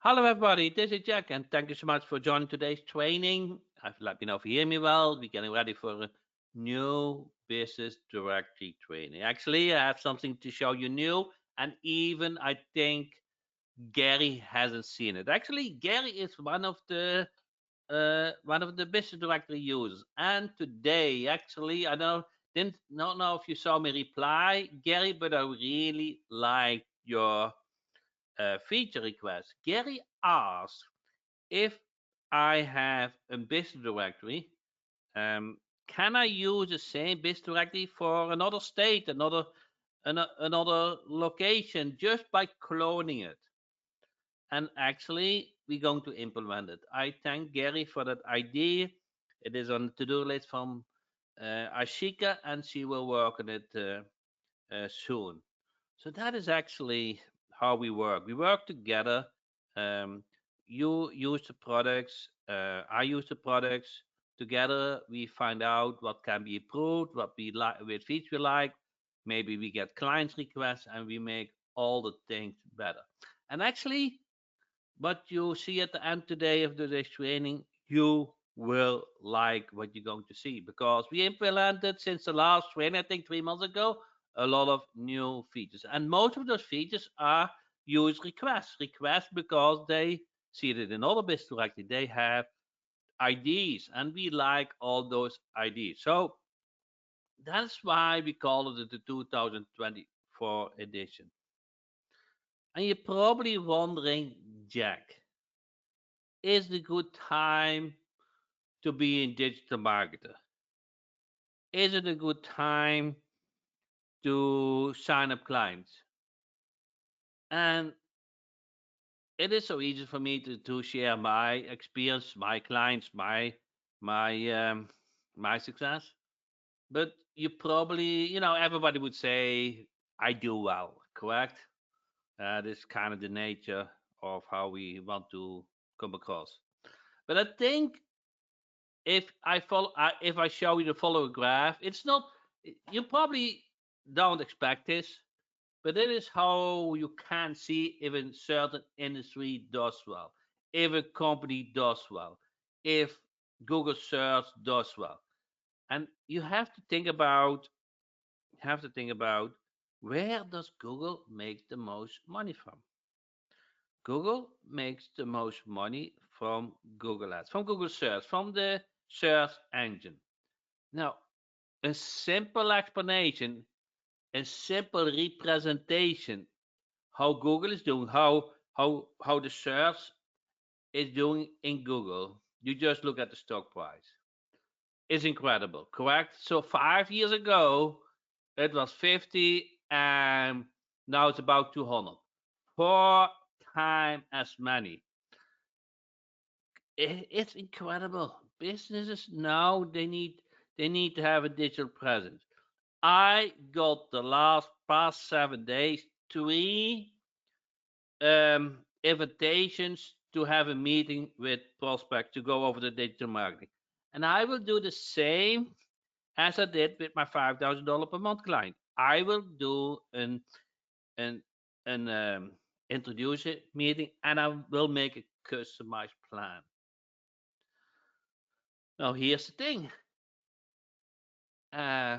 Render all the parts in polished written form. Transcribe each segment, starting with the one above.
Hello, everybody. This is Jack, and thank you so much for joining today's training. Let me know if you hear me well. We're getting ready for a new business directory training. Actually, I have something to show you new, and even I think Gary hasn't seen it. Actually, Gary is one of the business directory users, and today, actually, I didn't not know if you saw me reply, Gary, but I really like your feature request. Gary asked if I have a business directory, um, can I use the same business directory for another state, another location, just by cloning it? And actually, we're going to implement it. I thank Gary for that idea. It is on the to-do list from Ashika, and she will work on it soon. So that is actually how we work. We work together. Um, you use the products. I use the products. Together, we find out what can be improved, what we like, which feature we like. Maybe we get clients' requests, and we make all the things better. And actually, what you see at the end today of today's training, you will like what you're going to see because we implemented since the last training, I think 3 months ago, a lot of new features. And most of those features are use requests because they see it in other business directory. They have IDs, and we like all those IDs. So that's why we call it the 2024 edition. And you're probably wondering, Jack, is it a good time to be in digital marketer? Is it a good time to sign up clients? And it is so easy for me to share my experience, my clients, my my success. But you probably, everybody would say I do well, correct? That is kind of the nature of how we want to come across. But I think if I show you the following graph, it's not. You probably don't expect this, but it is how you can see if a certain industry does well, if a company does well, if Google search does well, and you have to think about where does Google make the most money from? Google makes the most money from Google Ads, from Google Search, from the search engine. Now, a simple explanation, a simple representation how Google is doing, how the search is doing in Google. You just look at the stock price. It's incredible, correct? So 5 years ago it was 50 and now it's about 200. Four times as many. It's incredible. Businesses now they need to have a digital presence. I got the last past 7 days three invitations to have a meeting with prospect to go over the digital marketing, and I will do the same as I did with my $5,000 per month client. I will do an an introduction meeting, and I will make a customized plan. Now here's the thing. Uh,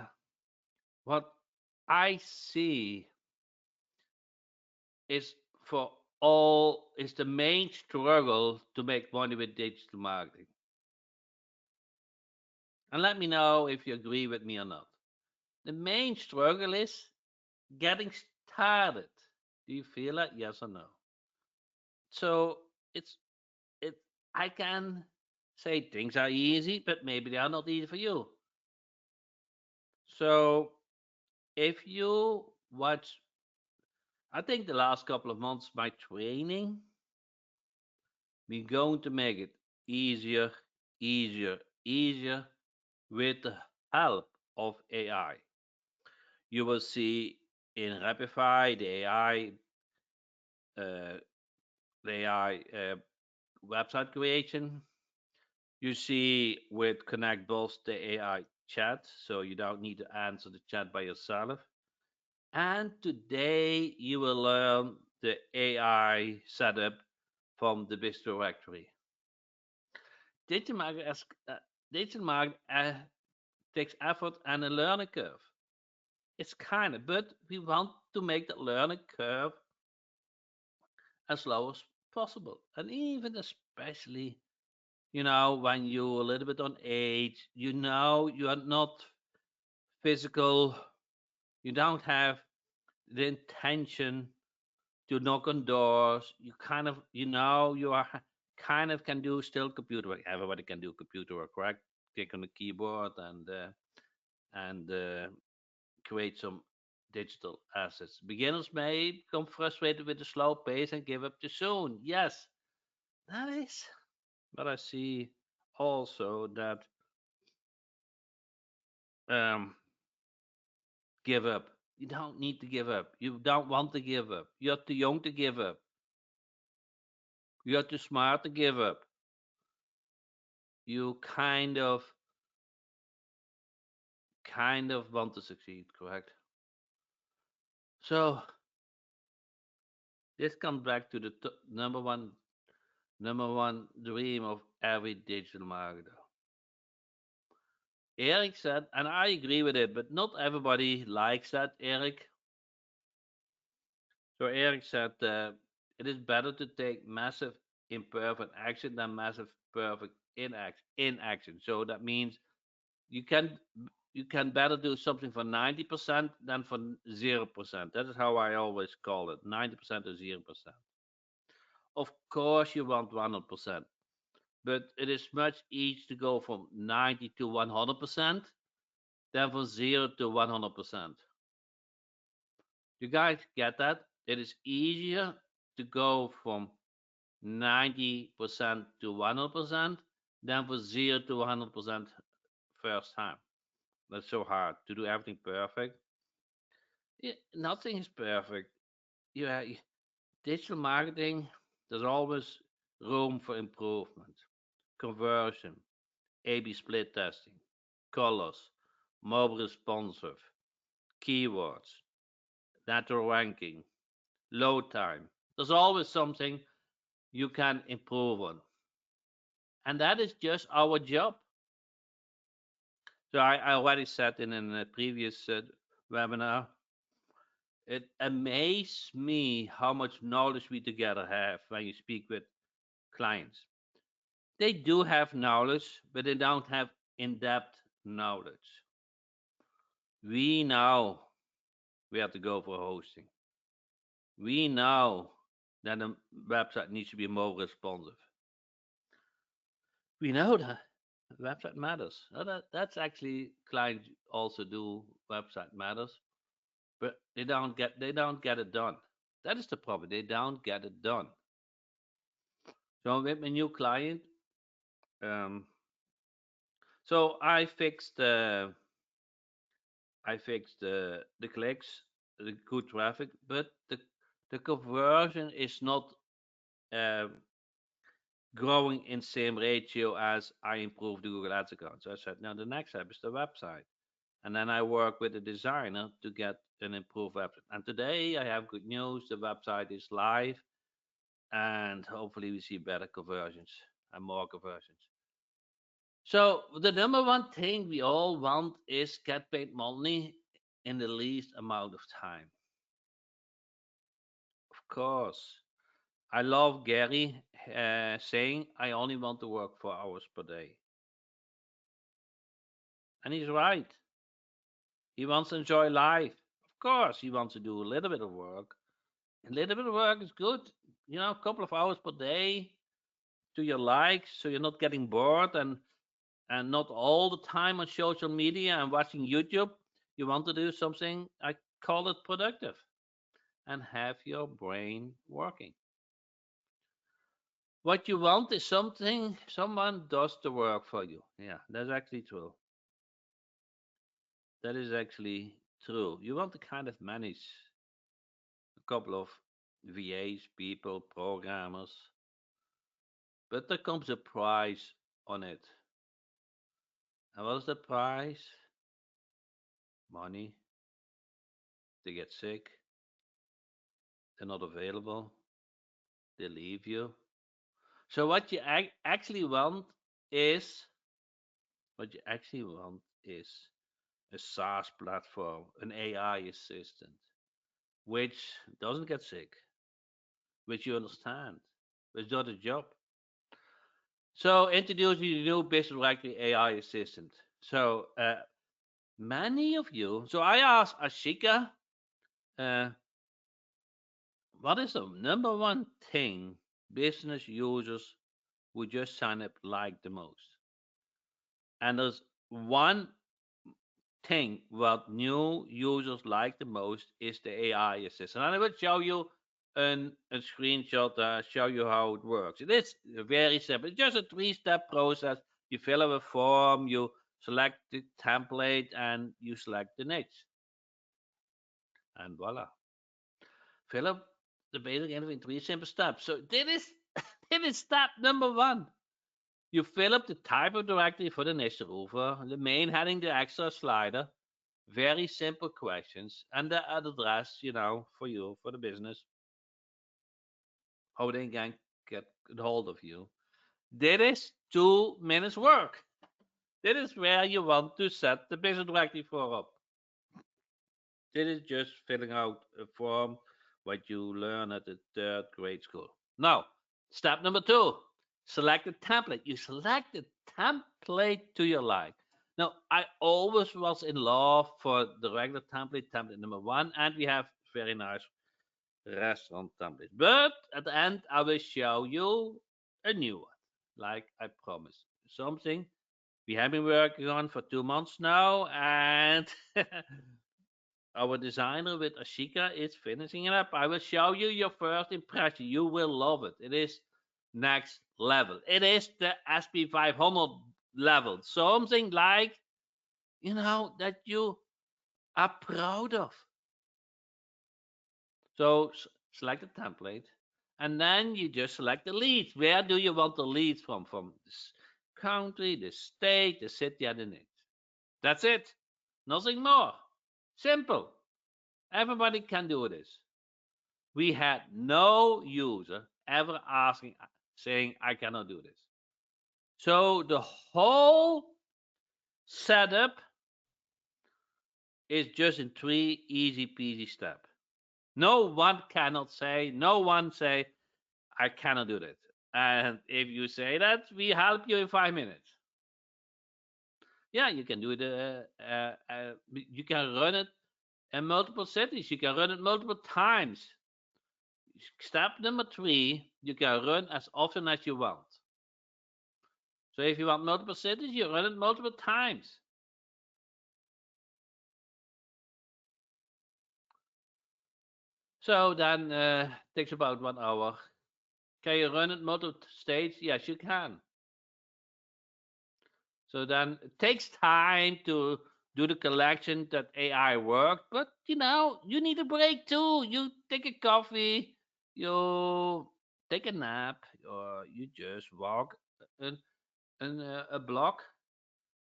what I see is for all is the main struggle to make money with digital marketing. And let me know if you agree with me or not. The main struggle is getting started. Do you feel it? Yes or no? So it's it. I can say things are easy, but maybe they are not easy for you. So if you watch, I think the last couple of months, my training, we're going to make it easier, easier, easier with the help of AI. You will see in Rapify uh, the AI website creation. You see with Connect Boss the AI chat, so you don't need to answer the chat by yourself. And today you will learn the AI setup from the best directory. Digital marketing, digital marketing takes effort and a learning curve. It's kind of, but we want to make the learning curve as low as possible. And even especially, when you're a little bit on age, you are not physical, you don't have the intention to knock on doors. You kind of, you are kind of can do still computer work. Everybody can do computer work, correct? Click on the keyboard and create some digital assets. Beginners may become frustrated with the slow pace and give up too soon. Yes, that is. But I see also that um, give up. You don't need to give up. You don't want to give up. You're too young to give up. You're too smart to give up. You kind of want to succeed, correct? So this comes back to the number one dream of every digital marketer. Eric said, and I agree with it, but not everybody likes that, Eric. So Eric said, it is better to take massive imperfect action than massive perfect inaction. So that means you can you can better do something for 90% than for 0%. That is how I always call it, 90% or 0%. Of course, you want 100%, but it is much easier to go from 90 to 100% than from 0 to 100%. You guys get that? It is easier to go from 90% to 100% than from 0 to 100% first time. That's so hard to do everything perfect. Yeah, nothing is perfect. Yeah, digital marketing, there's always room for improvement. Conversion, A/B split testing, colors, mobile responsive, keywords, natural ranking, load time. There's always something you can improve on. And that is just our job. So I already said in a previous webinar, it amazes me how much knowledge we together have when you speak with clients. They do have knowledge, but they don't have in depth knowledge. We know where to go for hosting. We know that the website needs to be more responsive. We know that website matters. That's actually clients also do website matters, but they don't get it done. That is the problem. They don't get it done. So with my new client, um, so I fixed the clicks, the good traffic, but the conversion is not uh, growing in same ratio as I improved the Google Ads account. So I said, now the next step is the website, and then I work with a designer to get an improved website. And today I have good news: the website is live, and hopefully we see better conversions and more conversions. So the number one thing we all want is get paid money in the least amount of time. Of course, I love Gary saying I only want to work 4 hours per day, and he's right. He wants to enjoy life. Of course, he wants to do a little bit of work. A little bit of work is good. A couple of hours per day to your likes, so you're not getting bored and not all the time on social media and watching YouTube. You want to do something, I call it productive, and have your brain working. What you want is something someone does the work for you. Yeah, that's actually true. That is actually true. You want to kind of manage a couple of VAs, people, programmers, but there comes a price on it. And what is the price? Money. They get sick. They're not available. They leave you. So is what you actually want is a SaaS platform, an AI assistant, which doesn't get sick, which you understand, which does the job. So introducing the new business directory AI assistant. So many of you. So I asked Ashika, uh, what is the number one thing business users who just sign up like the most? And there's one thing what new users like the most is the AI assistant. And I will show you a screenshot, show you how it works. It is very simple. It's just a three-step process. You fill out a form, you select the template, and you select the niche. And voila. Fill up the basic info in three simple steps. So this is this is step number one. You fill up the type of directory for the niche router, the main heading, the extra slider, very simple questions, and the address, for you, for the business, how they can get a hold of you. That is 2 minutes work. That is where you want to set the business directory for up. This is just filling out a form what you learn at the third grade school. Now, step number two, select a template. You select the template to your like. Now, I always was in love for the regular template, template number one, and we have very nice restaurant templates. But at the end, I will show you a new one, like I promised. Something we have been working on for 2 months now, and our designer with Ashika is finishing it up. I will show you your first impression. You will love it. It is next level. It is the SP500 level. Something like, that you are proud of. So select the template, and then you just select the leads. Where do you want the leads from? From this country, the state, the city, and the name. That's it. Nothing more. Simple. Everybody can do this. We had no user ever saying, I cannot do this. So the whole setup is just in three easy peasy steps. No one say, I cannot do that. And if you say that, we help you in 5 minutes. Yeah, you can do it. You can run it in multiple cities. You can run it multiple times. Step number three, you can run as often as you want. So if you want multiple cities, you run it multiple times. So then takes about 1 hour. Can you run it multiple states? Yes, you can. So then it takes time to do the collection that AI worked, but you need a break too. You take a coffee, you take a nap, or you just walk in, a block,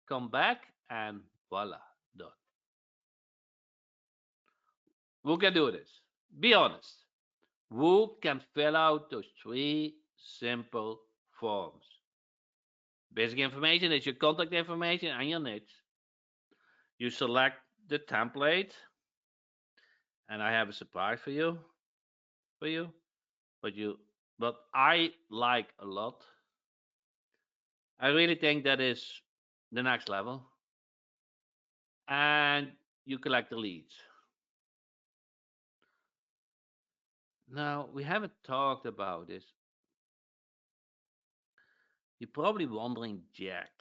come back, and voila, done. Who can do this? Be honest. Who can fill out those three simple forms? Basic information is your contact information and your niche. You select the template, and I have a surprise for you. But I like a lot. I really think that is the next level. And you collect the leads. Now we haven't talked about this. You're probably wondering, Jack,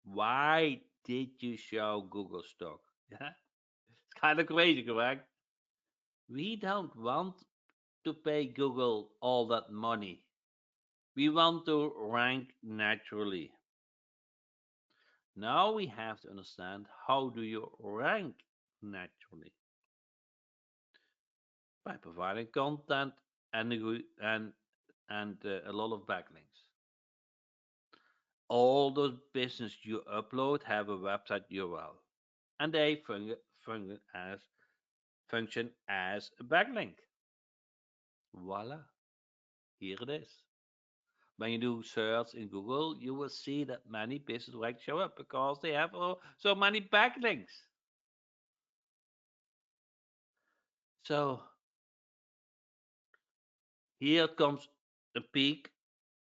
why did you show Google stock? Yeah, it's kind of crazy, correct? We don't want to pay Google all that money. We want to rank naturally. Now we have to understand how do you rank naturally by providing content and a lot of backlinks. All those business you upload have a website URL, and they function as a backlink. Voila, here it is. when you do search in Google, you will see that many business directories show up because they have so many backlinks. So here comes the peak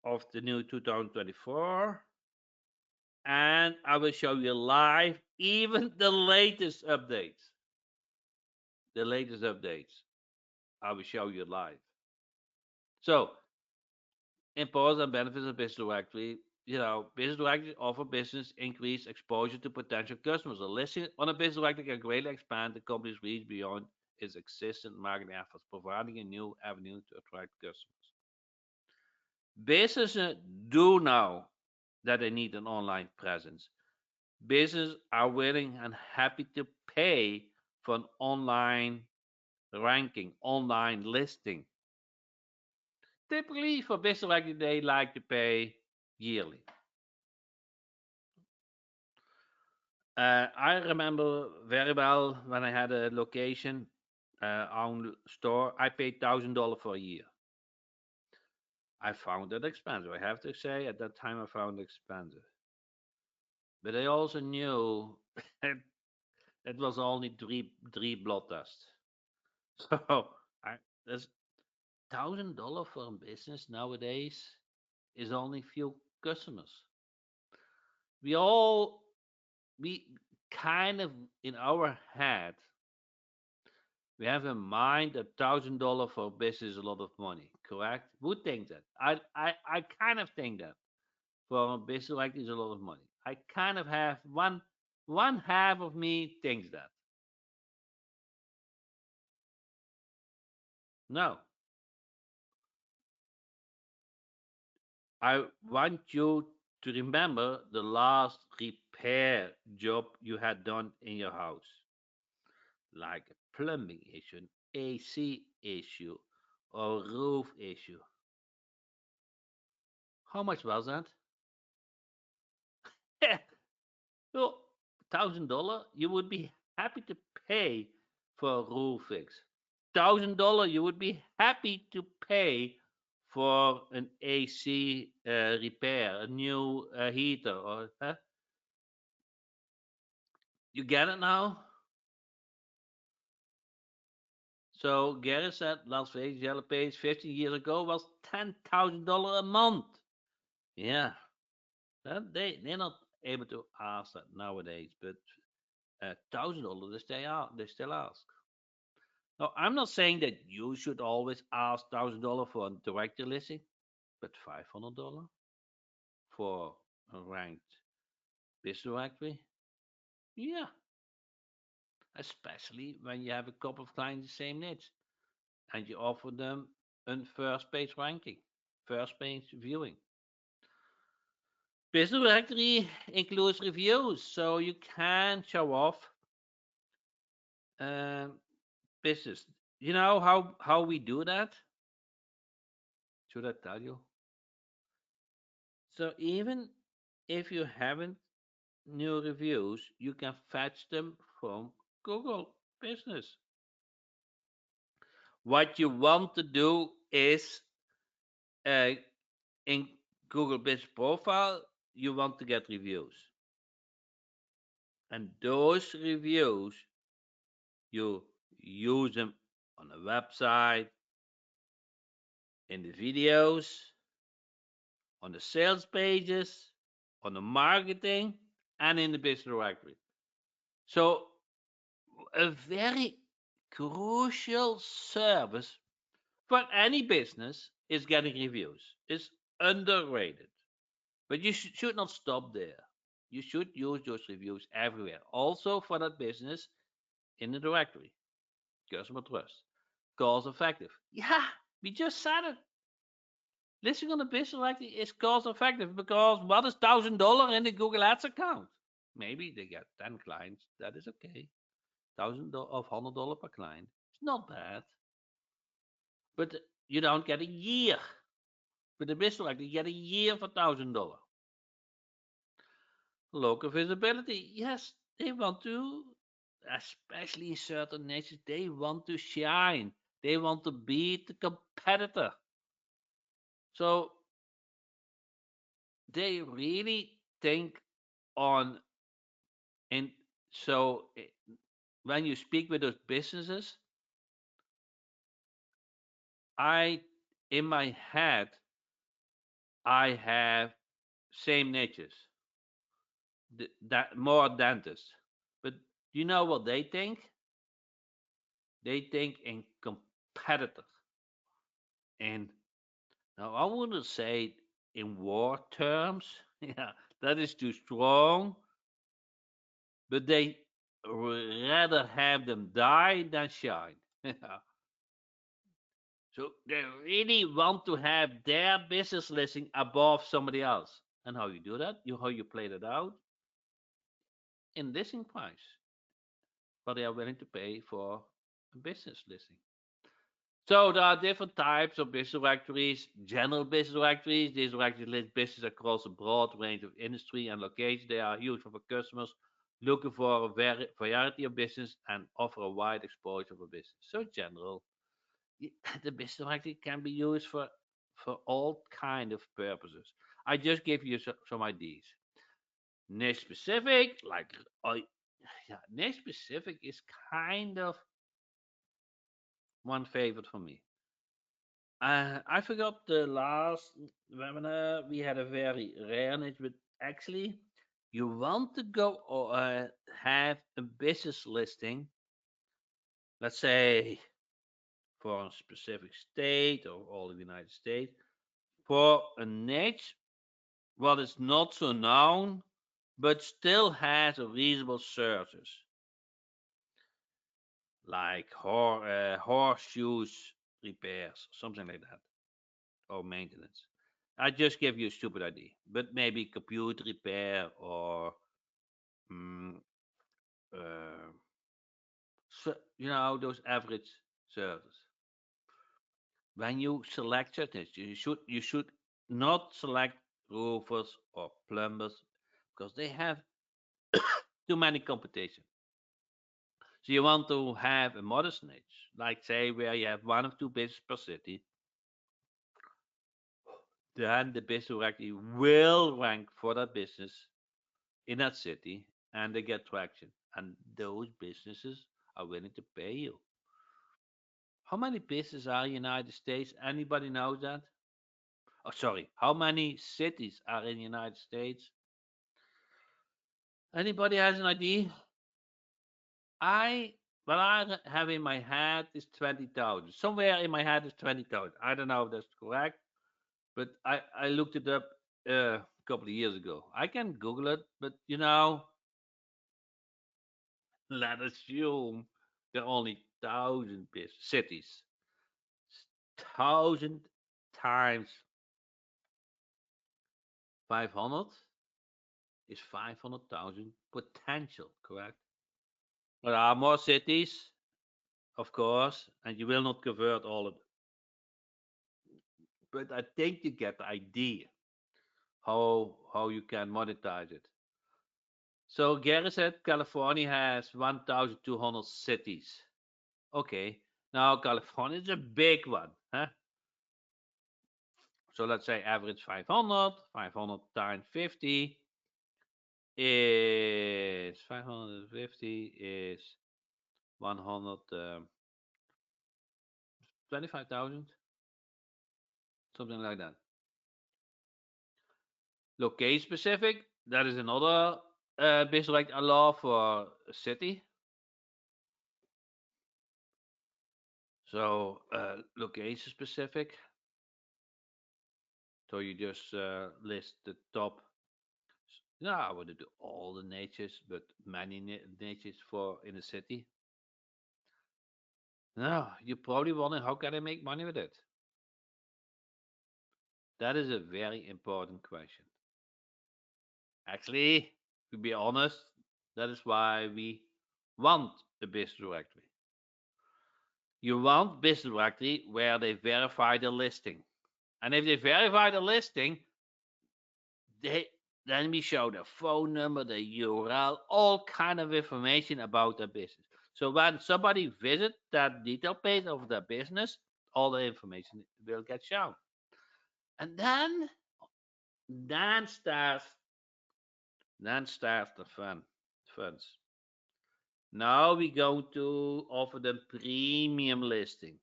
of the new 2024, and I will show you live even the latest updates. The latest updates I will show you live. So, importance and benefits of business directory. Business directories offer business increased exposure to potential customers. A listing on a business directory can greatly expand the company's reach beyond its existing marketing efforts, providing a new avenue to attract customers. Businesses do know that they need an online presence. Businesses are willing and happy to pay for an online ranking, online listing. Typically, for business directory, they like to pay yearly. I remember very well when I had a location, own store. I paid $1,000 for a year. I found it expensive. I have to say, at that time, I found it expensive. But I also knew it was only three blood tests. So there's $1,000 for a business nowadays is only few customers. We all we kind of in our head we have in mind that $1,000 for a business is a lot of money, correct? Who thinks that? I kind of think that for a business like this is a lot of money. I kind of have one half of me thinks that. No, I want you to remember the last repair job you had done in your house, like a plumbing issue, an AC issue, or roof issue. How much was that? Well, $1,000, you would be happy to pay for a roof fix. $1,000, you would be happy to pay for an AC repair, a new heater, or you get it now. So Gary said Las Vegas Yellow Page 15 years ago was $10,000 a month. Yeah, they're not able to ask that nowadays, but $1,000 they still ask. Now, I'm not saying that you should always ask $1,000 for a directory listing, but $500 for a ranked business directory, yeah, especially when you have a couple of clients the same niche and you offer them a first page ranking, first page viewing. Business directory includes reviews, so you can show off um, business. You know how we do that? Should I tell you? So even if you haven't new reviews, you can fetch them from Google Business. What you want to do is uh, in Google Business Profile, you want to get reviews. And those reviews, you use them on the website, in the videos, on the sales pages, on the marketing, and in the business directory. So, a very crucial service for any business is getting reviews. It's underrated. But you should not stop there. You should use those reviews everywhere. Also for that business in the directory. Customer trust. Cost effective. Yeah, we just said it. Listing on the business directory is cost effective because what is $1,000 in the Google Ads account? Maybe they get 10 clients. That is okay. $1,000 per client. It's not bad. But you don't get a year. With the business directory, you get a year for $1,000. Local visibility. Yes, they want to, especially in certain niches, they want to shine. They want to beat the competitor. So they really think on and so when you speak with those businesses, I in my head I have same natures, that more dentists, but you know what they think? They think in competitor, and now I wouldn't say in war terms. Yeah, that is too strong, but they rather have them die than shine. So they really want to have their business listing above somebody else. And how you do that? How you play that out? In listing price, what they are willing to pay for a business listing. So there are different types of business directories. General business directories. These directories list business across a broad range of industry and locations. They are useful for customers looking for a variety of business and offer a wide exposure for business. So general, the business directory can be used for all kind of purposes. I just give you some ideas. Niche specific, like yeah, niche specific is kind of one favorite for me. I forgot the last webinar. We had a very rare niche, but actually, you want to go or have a business listing, let's say for a specific state or all the United States, for a niche what is not so known, but still has a reasonable services, like horseshoes repairs, something like that, or maintenance. I just give you a stupid idea, but maybe computer repair or mm, uh, those average services. When you select certain, you should not select roofers or plumbers because they have too many competition. So you want to have a modest niche, like say where you have one or two business per city, then the business directory will rank for that business in that city and they get traction. And those businesses are willing to pay you. How many businesses are in the United States? Anybody knows that? Oh, sorry. How many cities are in the United States? Anybody has an idea? I what I have in my head is 20,000. Somewhere in my head is 20,000. I don't know if that's correct, but I looked it up a couple of years ago. I can Google it, but let us assume there are only 1,000 cities. 1,000 times 500 is 500,000 potential, correct? There are more cities, of course, and you will not convert all of them. But I think you get the idea how you can monetize it. So Gary said California has 1,200 cities. Okay, now California is a big one, huh? So let's say average 500, 500 times 50 is 550 is 125,000, something like that. Location specific, that is another business like a law for a city. So location specific. So you just list the top. No, I wouldn't do all the natures, but many natures for in a city. No, you're probably wondering how can I make money with it? That is a very important question. Actually, to be honest, that is why we want a business directory. You want business directory where they verify the listing. And if they verify the listing, they then we show the phone number, the URL, all kind of information about the business. So when somebody visits that detail page of the business, all the information will get shown. And then Then starts the funds. Now we go to offer them premium listing.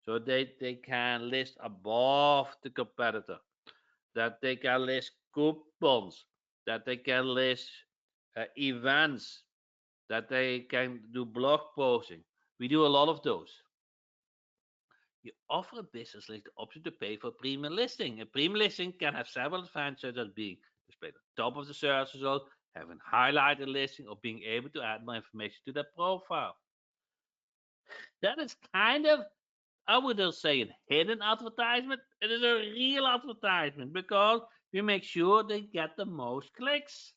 So they can list above the competitor, that they can list coupons, that they can list events, that they can do blog posting. We do a lot of those. You offer a business link the option to pay for premium listing. A premium listing can have several advantages, such as being displayed at the top of the search result, having highlighted listing, or being able to add more information to their profile. That is kind of, I wouldn't say, a hidden advertisement. It is a real advertisement because we make sure they get the most clicks.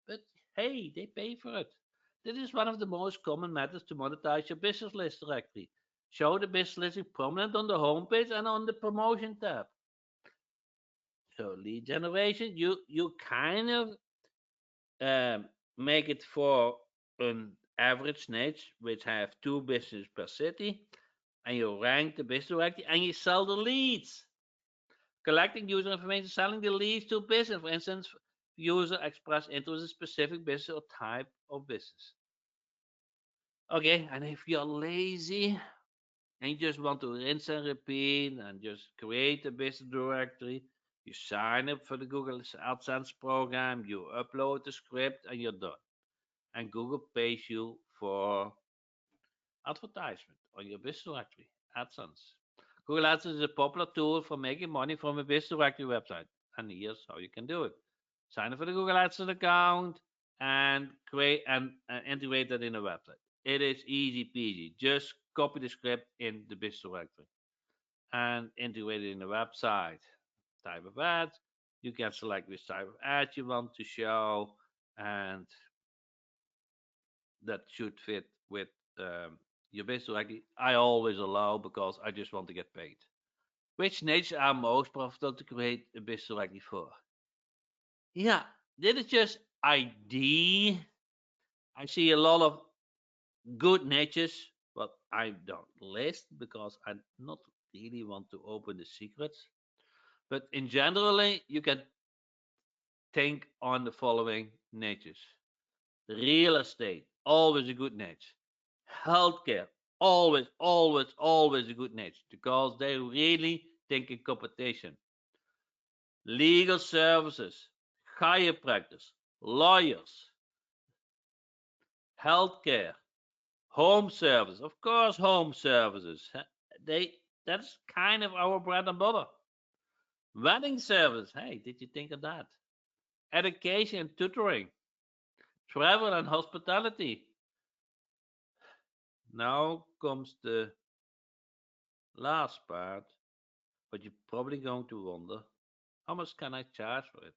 But hey, they pay for it. This is one of the most common methods to monetize your business list directory. Show the business listing prominent on the homepage and on the promotion tab. So lead generation, you kind of um, make it for an average niche which have two businesses per city, and you rank the business directory and you sell the leads. Collecting user information, selling the leads to business. For instance, user express interest in a specific business or type of business. Okay, and if you're lazy and you just want to rinse and repeat and just create a business directory, you sign up for the Google AdSense program, you upload the script, and you're done. And Google pays you for advertisement on your business directory, AdSense. Google AdSense is a popular tool for making money from a business directory website. And here's how you can do it. Sign up for the Google AdSense account and create and integrate that in a website. It is easy peasy. Just copy the script in the business directory and integrate it in the website. Type of ads. You can select which type of ad you want to show, and that should fit with your business directory. I always allow because I just want to get paid. Which niche are most profitable to create a business directory for? Yeah, this is just ID. I see a lot of good niches, but I don't list because I not really want to open the secrets. But in generally, you can think on the following niches. Real estate, always a good niche. Healthcare, always a good niche because they really think in competition. Legal services, chiropractors, lawyers, healthcare, home service, of course, home services. They That's kind of our bread and butter. Wedding service. Hey, did you think of that? Education and tutoring, travel and hospitality. Now comes the last part, but you're probably going to wonder, how much can I charge for it?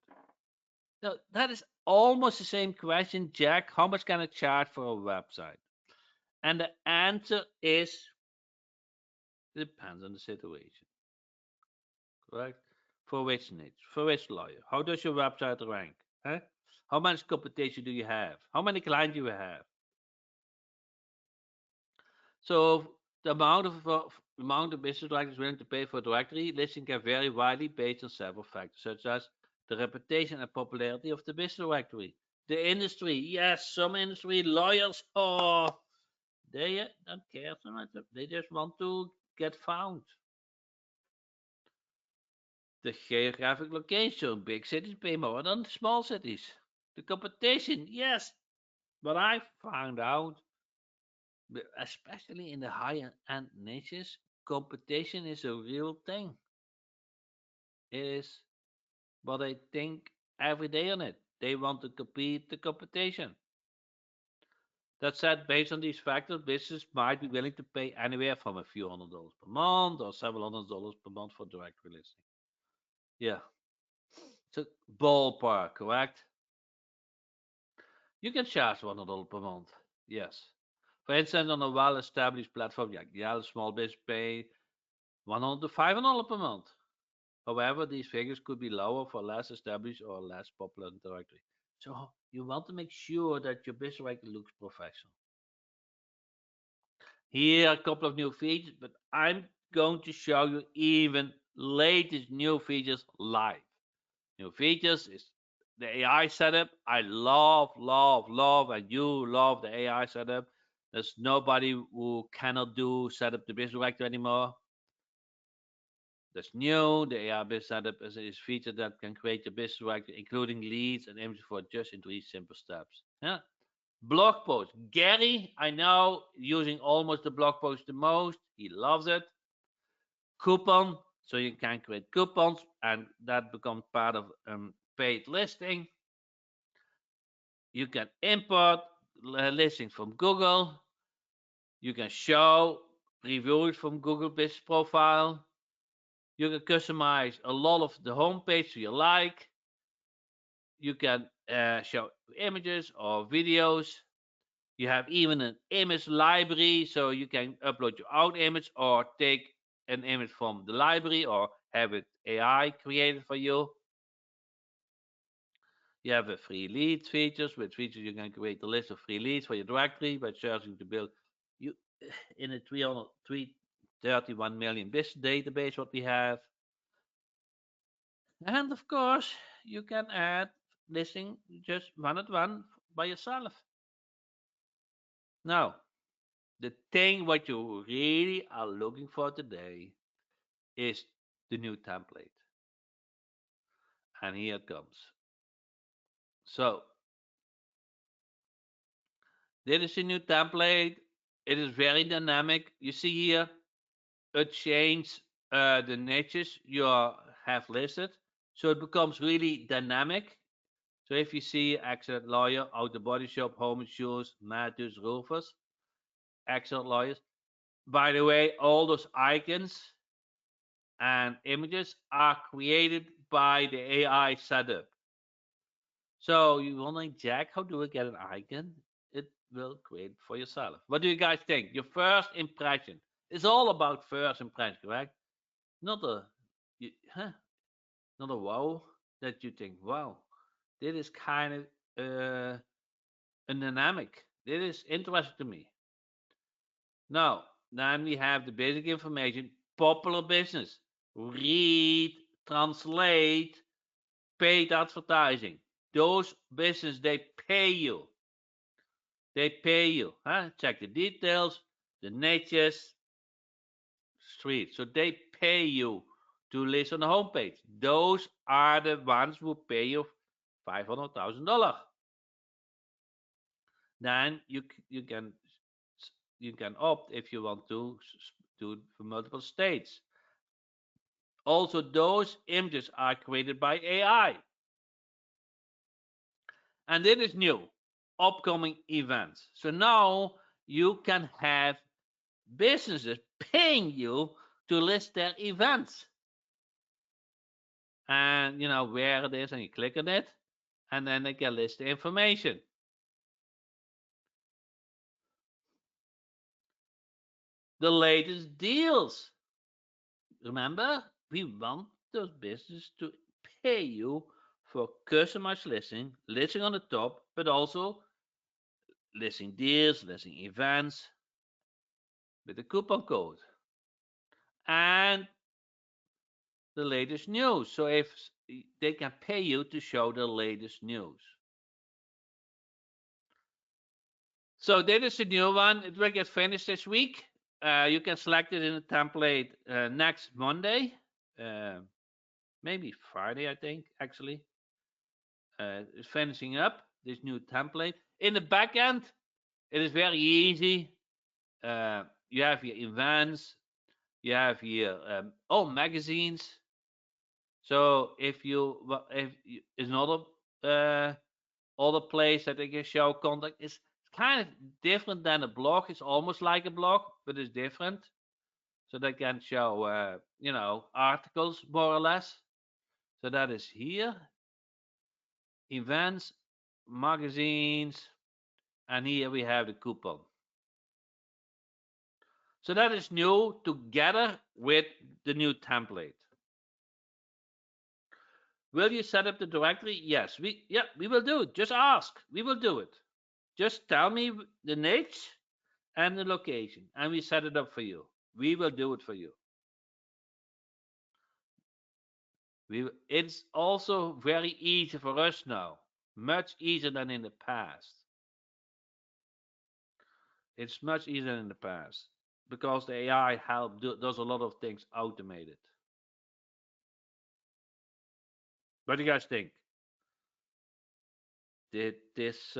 Now, that is almost the same question, Jack. How much can I charge for a website? And the answer is, it depends on the situation. Correct? For which niche? For which lawyer? How does your website rank? Huh? How much competition do you have? How many clients do you have? So the amount of business directories willing to pay for a directory listing can vary widely based on several factors, such as the reputation and popularity of the business directory, the industry. Yes, some industry lawyers, they don't care so much. They just want to get found. The geographic location. Big cities pay more than small cities. The competition. Yes, but I found out, especially in the higher end niches, competition is a real thing. It is, but they think every day on it. They want to compete the competition. That said, based on these factors, businesses might be willing to pay anywhere from a few $100s per month or several $100s per month for direct listing. Yeah, so ballpark, correct? You can charge $100 per month. Yes. For instance, on a well-established platform like Yelp, small business pay 100 to $500 per month. However, these figures could be lower for less established or less popular directory. So you want to make sure that your business directory looks professional. Here are a couple of new features, but I'm going to show you even latest new features live. New features is the AI setup. I love, love, love, and you love the AI setup. There's nobody who cannot do set up the business directory anymore. That's new. The AI business setup is a feature that can create your business directory, including leads and images for just in 3 simple steps. Yeah. Blog post. Gary, I know, using almost the blog post the most. He loves it. Coupon, so you can create coupons, and that becomes part of paid listing. You can import listings from Google. You can show reviews from Google Business Profile. You can customize a lot of the homepage you like. You can show images or videos. You have even an image library, so you can upload your own image or take an image from the library or have it AI created for you. You have a free leads features. With features, you can create a list of free leads for your directory by searching to build you in a 331 million business database. What we have, and of course, you can add listing just one at one by yourself. Now, the thing what you really are looking for today is the new template, and here it comes. So this is a new template. It is very dynamic. You see here, it changes the niches you have listed, so it becomes really dynamic. So if you see accident lawyer, auto body shop, home insurance, Matthews, roofers, accident lawyers. By the way, all those icons and images are created by the AI setup. So you wondering, Jack, how do I get an icon? It will create for yourself. What do you guys think? Your first impression. It's all about first impression, correct? Not a, not a wow that you think, wow, this is kind of a dynamic. This is interesting to me. Now, then we have the basic information, popular business, read, translate, paid advertising. Those business they pay you. They pay you. Huh? Check the details, the niches, street. So they pay you to list on the homepage. Those are the ones who pay you $500,000. Then you can opt if you want to do for multiple states. Also, those images are created by AI. And it is new, upcoming events. So now you can have businesses paying you to list their events. And you know where it is, and you click on it, and then they can list the information. The latest deals. Remember, we want those businesses to pay you for customized listing, listing on the top, but also listing deals, listing events with the coupon code and the latest news. So if they can pay you to show the latest news. So that is the new one. It will get finished this week. You can select it in the template next Monday, uh, maybe Friday, I think. Actually, it's finishing up this new template. In the back end, it is very easy. You have your events. You have here all magazines. So if is another other place that they can show content, it's kind of different than a blog. It's almost like a blog, but it's different. So they can show articles more or less. So that is here, events, magazines, and here we have the coupon. So that is new together with the new template. Will you set up the directory? Yes, we will do it. Just ask. We will do it. Just tell me the niche and the location, and we set it up for you. We will do it for you. It's also very easy for us now, much easier than in the past. It's much easier than in the past because the AI does a lot of things automated. What do you guys think? Did this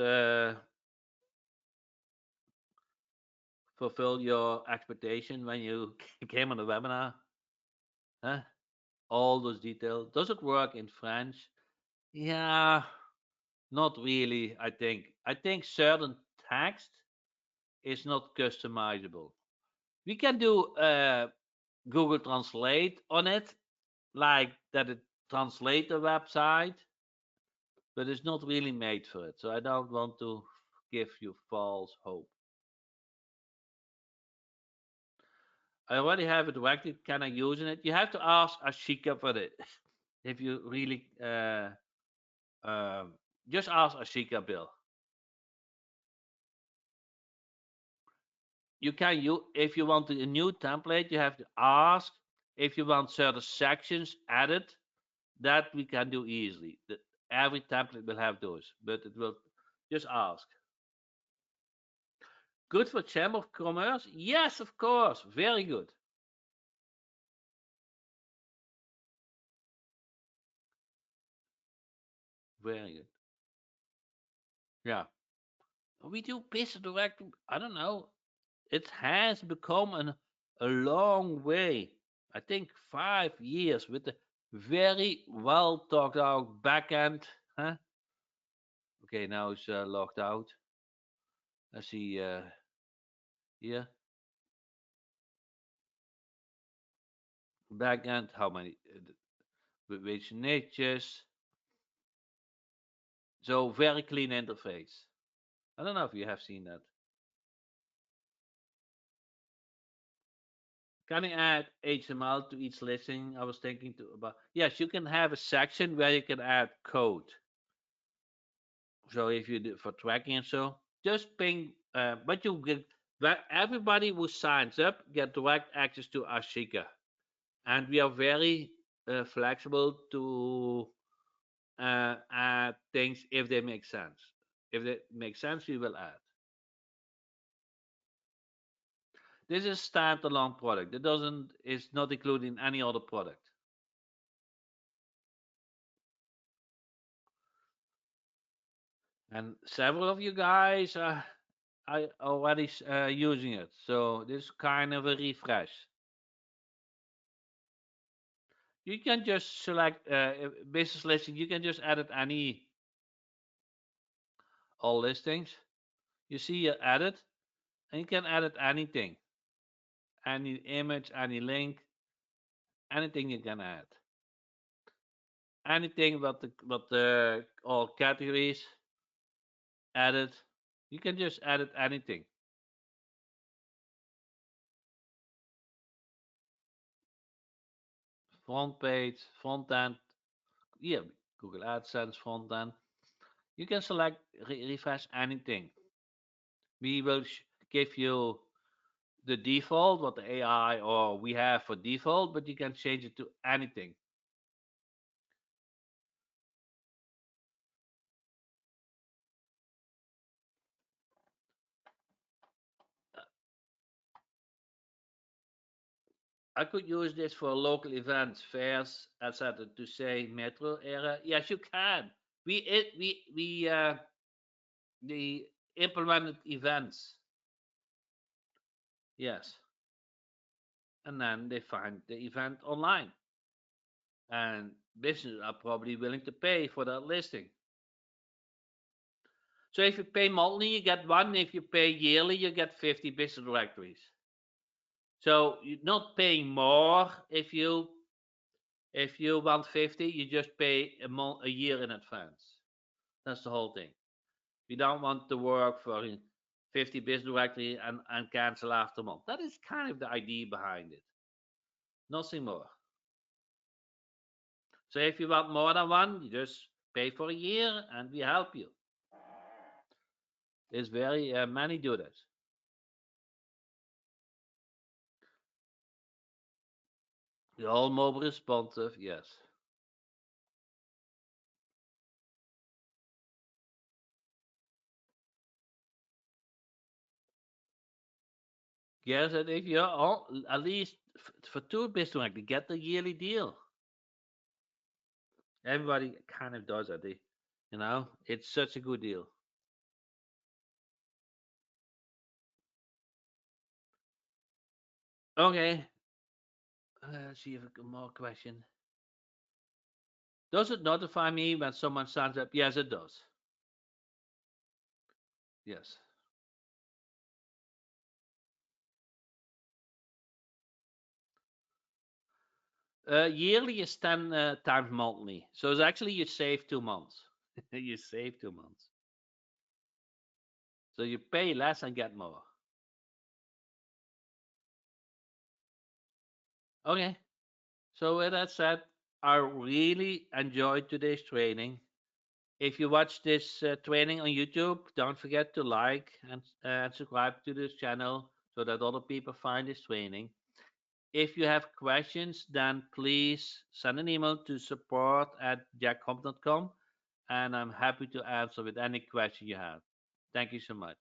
fulfill your expectation when you came on the webinar? Huh? All those details. Does it work in French? Yeah, not really. I think certain text is not customizable. We can do Google Translate on it, like that it translate the website, but it's not really made for it. So I don't want to give you false hope. I already have it directly. Can I use it? You have to ask Ashika for it. If you really um, just ask Ashika, Bill. You can you if you want a new template, you have to ask. If you want certain sections added, that we can do easily. Every template will have those, but it will just ask. Good for Chamber of Commerce? Yes, of course. Very good. Very good. Yeah. We do business direct. I don't know. It has become a long way. I think 5 years with a very well thought out backend. Huh? Okay, now it's logged out. Let's see here. Backend, how many? Which niches? So very clean interface. I don't know if you have seen that. Can you add HTML to each listing? I was thinking to about. Yes, you can have a section where you can add code. So if you do for tracking and so, just ping. But you get that everybody who signs up get direct access to Ashika, and we are very flexible to add things if they make sense. If they make sense, we will add. This is standalone product. It doesn't is not included in any other product. And several of you guys are already using it. So this is kind of a refresh. You can just select business listing. You can just edit any all listings. You see edit, and you can edit anything, any image, any link, anything you can add. Anything but the all categories edit. You can just edit anything. Front page, front end. Yeah, Google AdSense front end. You can select refresh anything. We will give you the default, what the AI or we have for default, but you can change it to anything. I could use this for local events, fairs, etc. To say metro area. Yes, you can. We implemented events. Yes, and then they find the event online, and businesses are probably willing to pay for that listing. So if you pay monthly, you get one. If you pay yearly, you get 50 business directories. So you're not paying more if you want 50, you just pay a year in advance. That's the whole thing. We don't want to work for 50 business directory and cancel after a month. That is kind of the idea behind it. Nothing more. So if you want more than one, you just pay for a year and we help you. There's very many do that. They're all mobile responsive, yes. Guess that if you're all, at least for two business, like, get the yearly deal. Everybody kind of does that. It's such a good deal. Okay, let's see if I got more question. Does it notify me when someone signs up? Yes, it does. Yes. Yearly is 10 times monthly. So it's actually you save 2 months. You save 2 months. So you pay less and get more. Okay. So with that said, I really enjoyed today's training. If you watch this training on YouTube, don't forget to like and subscribe to this channel so that other people find this training. If you have questions, then please send an email to support@jackhomp.com and I'm happy to answer with any question you have. Thank you so much.